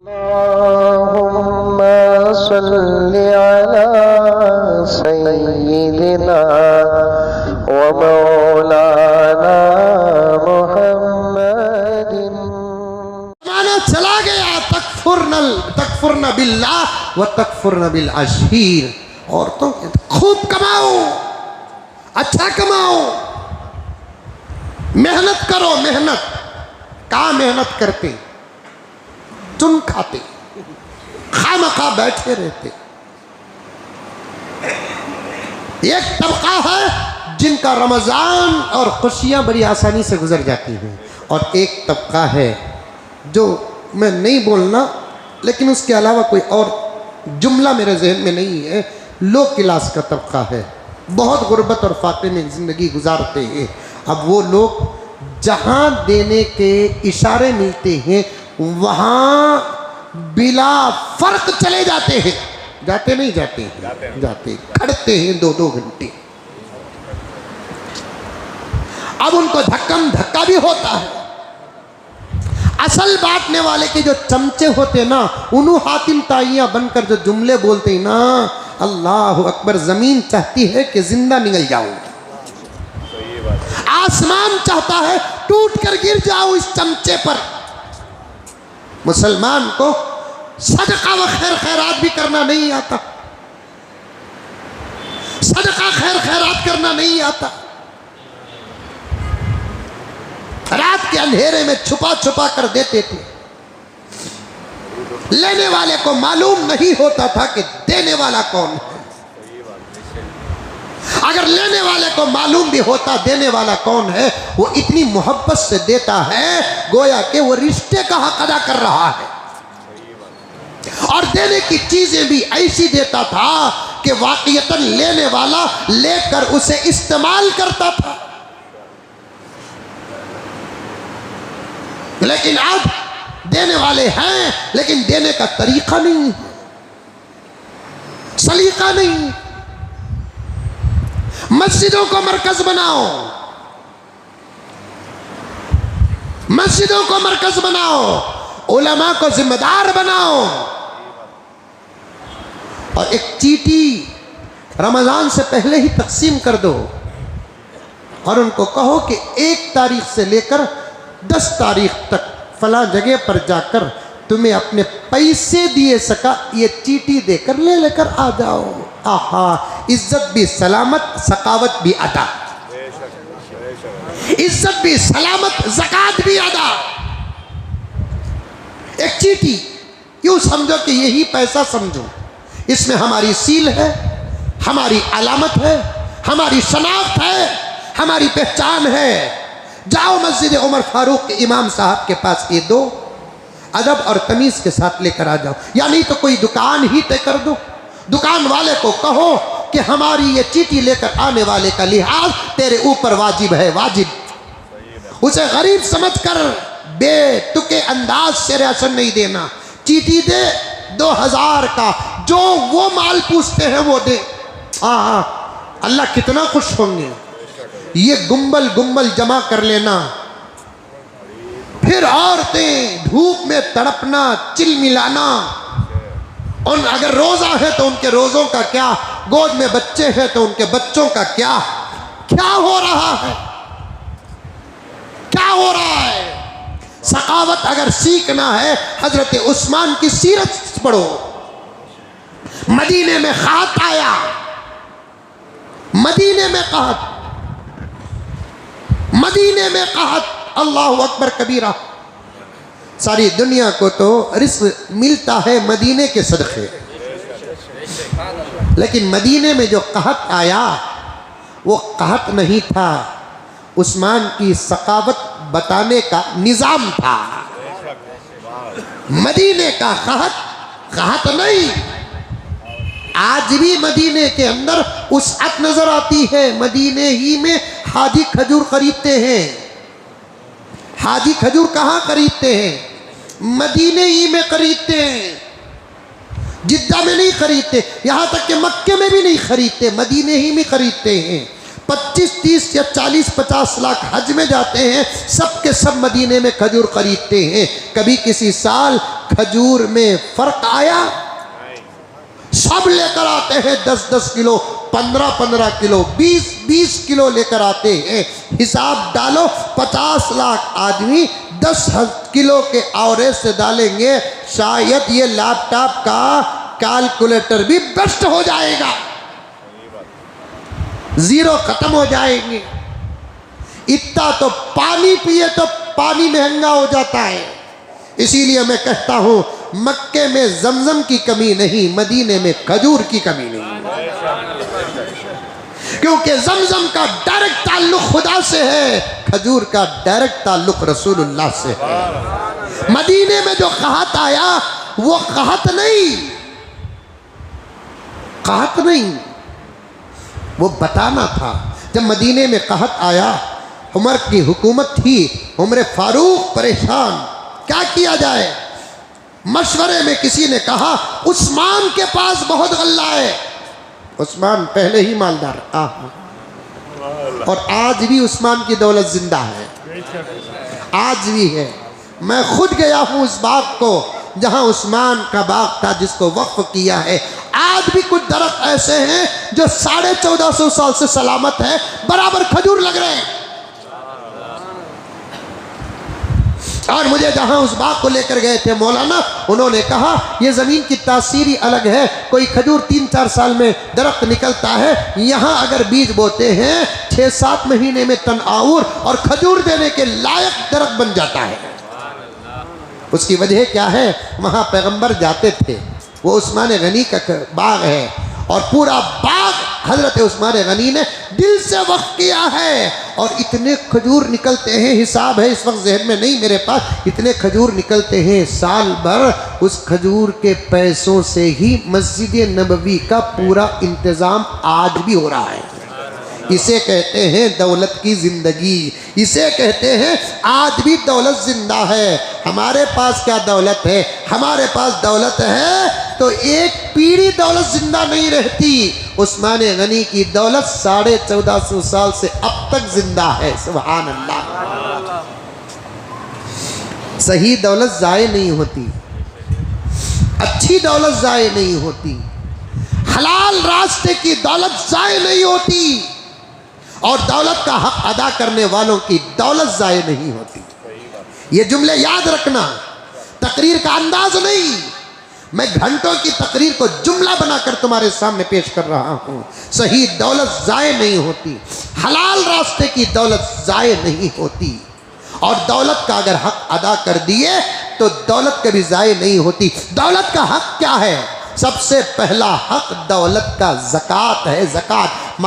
अल्लाहुम्मा सल्लि अला सय्यिदिना व मौलाना मुहम्मदिन। माना चला गया तकफुरन बिल्लाह व तकफुरन बिल अशीर। औरतों के खूब कमाओ, अच्छा कमाओ, मेहनत करो। मेहनत कहाँ मेहनत करते, चुन खाते, खामखा बैठे रहते। एक तबका है जिनका रमजान और खुशियां बड़ी आसानी से गुजर जाती हैं, और एक तबका है जो मैं नहीं बोलना, लेकिन उसके अलावा कोई और जुमला मेरे जहन में नहीं है। लो क्लास का तबका है, बहुत गुर्बत और फाके में ज़िंदगी गुजारते हैं। अब वो लोग जहाँ देने के इशारे मिलते हैं वहाँ बिला फर्क चले जाते हैं। जाते नहीं जाते हैं, जाते खड़ते हैं 2-2 घंटे। अब उनको धक्कम धक्का भी होता है। असल बांटने वाले के जो चमचे होते ना, उन्हों हातिम ताइयां बनकर जो जुमले बोलते हैं ना, अल्लाह अकबर, जमीन चाहती है कि जिंदा निकल जाऊं, आसमान चाहता है टूट कर गिर जाओ इस चमचे पर। मुसलमान को सदका व खैर खैरात भी करना नहीं आता, सदका खैर खैरात करना नहीं आता। रात के अंधेरे में छुपा छुपा कर देते थे। लेने वाले को मालूम नहीं होता था कि देने वाला कौन है। अगर लेने वाले को मालूम भी होता देने वाला कौन है, वो इतनी मोहब्बत से देता है गोया कि वो रिश्ते का हक अदा कर रहा है। और देने की चीजें भी ऐसी देता था कि वाकईतन लेने वाला लेकर उसे इस्तेमाल करता था। लेकिन अब देने वाले हैं, लेकिन देने का तरीका नहीं, सलीका नहीं। मस्जिदों को मरकज बनाओ, मस्जिदों को मरकज बनाओ, उलमा को जिम्मेदार बनाओ, और एक चीटी रमजान से पहले ही तकसीम कर दो, और उनको कहो कि 1 तारीख से लेकर 10 तारीख तक फला जगह पर जाकर तुम्हें अपने पैसे दिए सका ये चीटी देकर लेकर आ जाओ। आहा, इज्जत भी सलामत, सकावत भी अदा, इज्जत भी सलामत, ज़कात भी अदा। एक चीटी यूं समझो कि यही पैसा समझो, इसमें हमारी सील है, हमारी अलामत है, हमारी शनाख्त है, हमारी पहचान है। जाओ मस्जिद उमर फारूक के इमाम साहब के पास ये दो, अदब और तमीज़ के साथ लेकर आ जाओ। या नहीं तो कोई दुकान ही तय कर दो, दुकान वाले को कहो कि हमारी ये चीटी लेकर आने वाले का लिहाज तेरे ऊपर वाजिब है, वाजिब। उसे गरीब समझकर बेतुके अंदाज से राशन नहीं देना। चीटी दे 2000 का, जो वो माल पूछते हैं वो दे। हाँ, अल्लाह कितना खुश होंगे। ये गुम्बल गुम्बल जमा कर लेना, फिर औरतें धूप में तड़पना, चिल मिलाना। उन अगर रोजा है तो उनके रोजों का क्या, गोद में बच्चे हैं तो उनके बच्चों का क्या। क्या हो रहा है, क्या हो रहा है। सखावत अगर सीखना है, हजरत उस्मान की सीरत पढ़ो। मदीने में खात आया, मदीने में कहत, मदीने में कहत, अल्लाहु अकबर कबीरा। सारी दुनिया को तो रिज़्क़ मिलता है मदीने के सदक़े, लेकिन मदीने में जो कहत आया वो कहत नहीं था, उस्मान की सखावत बताने का निज़ाम था। मदीने का कहत कहत नहीं। आज भी मदीने के अंदर उसअत नजर आती है। मदीने ही में हाजी खजूर खरीदते हैं। हाजी खजूर कहाँ खरीदते हैं? मदीने ही में खरीदते हैं, जिद्दा में नहीं खरीदते, यहाँ तक कि मक्के में भी नहीं खरीदते, मदीने ही में खरीदते हैं। 25, 30 या 40, 50 लाख हज में जाते हैं, सब के सब मदीने में खजूर खरीदते हैं। कभी किसी साल खजूर में फर्क आया? सब लेकर आते हैं 10-10 किलो, 15-15 किलो, 20-20 किलो लेकर आते हैं। हिसाब डालो, 50 लाख आदमी 10 किलो के एवरेज से डालेंगे, शायद ये लैपटॉप का कैलकुलेटर भी बेस्ट हो जाएगा, जीरो खत्म हो जाएंगे। इतना तो पानी पिए तो पानी महंगा हो जाता है। इसीलिए मैं कहता हूं, मक्के में जमजम की कमी नहीं, मदीने में खजूर की कमी नहीं, क्योंकि जमजम का डायरेक्ट ताल्लुक खुदा से है, खजूर का डायरेक्ट ताल्लुक रसूलुल्लाह से है। मदीने में जो कहत आया वो कहत नहीं, वो बताना था। जब मदीने में कहत आया, उमर की हुकूमत थी, उमर फारूक परेशान, क्या किया जाए? मशवरे में किसी ने कहा उस्मान के पास बहुत गल्ला है। उस्मान पहले ही मालदार, और आज भी उस्मान की दौलत जिंदा है, आज भी है। मैं खुद गया हूं उस बाग को जहां उस्मान का बाग था, जिसको वक्फ किया है। आज भी कुछ दरख्त ऐसे हैं जो 1450 साल से सलामत है, बराबर खजूर लग रहे हैं। और मुझे जहां उस बाग को लेकर गए थे मौलाना, उन्होंने कहा यह ज़मीन की तासीर ही अलग है। कोई खजूर 3-4 साल में दरख्त निकलता है, यहाँ अगर बीज बोते हैं 6-7 महीने में तनआउर और खजूर देने के लायक दरख्त बन जाता है। उसकी वजह क्या है? वहाँ पैगंबर जाते थे, वो उस्मान गनी का बाग है, और पूरा बाग हजरत उस्मान गनी ने दिल से वक्फ किया है। और इतने खजूर निकलते हैं, हिसाब है इस वक्त जहन में नहीं मेरे पास, इतने खजूर निकलते हैं साल भर। उस खजूर के पैसों से ही मस्जिद नबवी का पूरा इंतज़ाम आज भी हो रहा है। इसे कहते हैं दौलत की ज़िंदगी, इसे कहते हैं आज भी दौलत जिंदा है। हमारे पास क्या दौलत है? हमारे पास दौलत है तो एक पीढ़ी दौलत जिंदा नहीं रहती। उस्मान गनी की दौलत 1450 साल से अब तक जिंदा है। सुभान अल्लाह। सही दौलत ज़ाय नहीं होती, अच्छी दौलत ज़ाय नहीं होती, हलाल रास्ते की दौलत ज़ाय नहीं होती, और दौलत का हक अदा करने वालों की दौलत ज़ाय नहीं होती। ये जुमले याद रखना, तकरीर का अंदाज नहीं, मैं घंटों की तकरीर को जुमला बनाकर तुम्हारे सामने पेश कर रहा हूँ। सही दौलत ज़ाय नहीं होती, हलाल रास्ते की दौलत ज़ाय नहीं होती, और दौलत का अगर हक अदा कर दिए तो दौलत कभी ज़ाय नहीं होती। दौलत का हक क्या है? सबसे पहला हक दौलत का ज़कात है। ज़कात